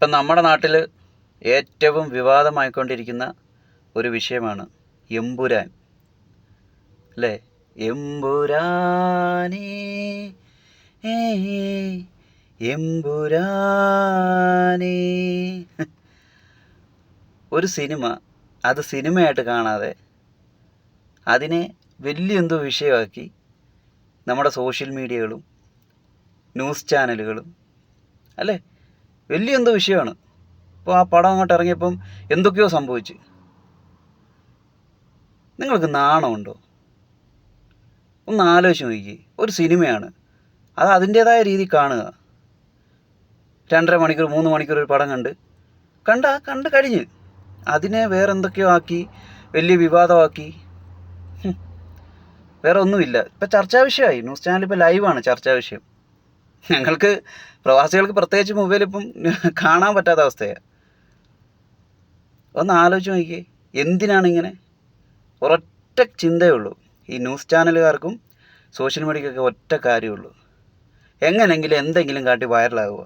ഇപ്പം നമ്മുടെ നാട്ടിൽ ഏറ്റവും വിവാദമായിക്കൊണ്ടിരിക്കുന്ന ഒരു വിഷയമാണ് എമ്പുരാൻ, അല്ലേ? എമ്പുരാനേ ഏ എമ്പുരാനേ. ഒരു സിനിമ അത് സിനിമയായിട്ട് കാണാതെ അതിനെ വലിയെന്തോ വിഷയമാക്കി നമ്മുടെ സോഷ്യൽ മീഡിയകളും ന്യൂസ് ചാനലുകളും, അല്ലേ, വലിയെന്തോ വിഷയമാണ്. ഇപ്പോൾ ആ പടം അങ്ങോട്ട് ഇറങ്ങിയപ്പം എന്തൊക്കെയോ സംഭവിച്ച്. നിങ്ങൾക്ക് നാണമുണ്ടോ? ഒന്ന് ആലോചിച്ച് നോക്കി. ഒരു സിനിമയാണ്, അത് അതിൻ്റേതായ രീതിയിൽ കാണുക. 2.5 മണിക്കൂർ 3 മണിക്കൂർ ഒരു പടം കണ്ട് കഴിഞ്ഞ് അതിനെ വേറെ എന്തൊക്കെയോ ആക്കി വലിയ വിവാദമാക്കി. വേറെ ഒന്നുമില്ല. ഇപ്പം ചർച്ചാ വിഷയമായി. ന്യൂസ് ചാനൽ ഇപ്പോൾ ലൈവാണ് ചർച്ചാ വിഷയം. ഞങ്ങൾക്ക് പ്രവാസികൾക്ക് പ്രത്യേകിച്ച് മൊബൈൽ ഇപ്പം കാണാൻ പറ്റാത്ത അവസ്ഥയാണ്. ഒന്ന് ആലോചിച്ച് നോക്കിയേ, എന്തിനാണ് ഇങ്ങനെ? ഒരൊറ്റ ചിന്തയേ ഉള്ളൂ ഈ ന്യൂസ് ചാനലുകാർക്കും സോഷ്യൽ മീഡിയക്കൊക്കെ. ഒറ്റ കാര്യമുള്ളൂ, എങ്ങനെയെങ്കിലും എന്തെങ്കിലും കാട്ടി വൈറലാകുക.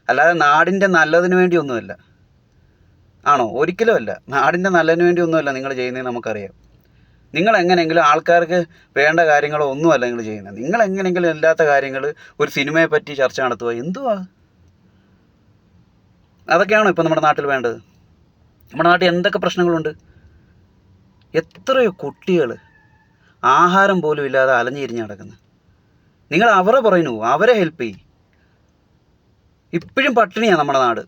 അല്ലാതെ നാടിൻ്റെ നല്ലതിന് വേണ്ടി ഒന്നുമല്ല. ആണോ? ഒരിക്കലും അല്ല. നാടിൻ്റെ നല്ലതിന് വേണ്ടി ഒന്നുമല്ല നിങ്ങൾ ചെയ്യുന്നതെന്ന് നമുക്കറിയാം. നിങ്ങൾ എങ്ങനെയെങ്കിലും ആൾക്കാർക്ക് വേണ്ട കാര്യങ്ങളോ ഒന്നുമല്ല നിങ്ങൾ ചെയ്യുന്നത്. നിങ്ങൾ എങ്ങനെയെങ്കിലും അല്ലാത്ത കാര്യങ്ങൾ, ഒരു സിനിമയെ പറ്റി ചർച്ച നടത്തുക, എന്തുവാ? അതൊക്കെയാണോ ഇപ്പം നമ്മുടെ നാട്ടിൽ വേണ്ടത്? നമ്മുടെ നാട്ടിൽ എന്തൊക്കെ പ്രശ്നങ്ങളുണ്ട്. എത്രയോ കുട്ടികൾ ആഹാരം പോലും ഇല്ലാതെ അലഞ്ഞിരിഞ്ഞ് നടക്കുന്നു. നിങ്ങൾ അവരെ പറയുന്നു, അവരെ ഹെൽപ്പ് ചെയ്യും. ഇപ്പോഴും പട്ടിണിയാണ് നമ്മുടെ നാട്.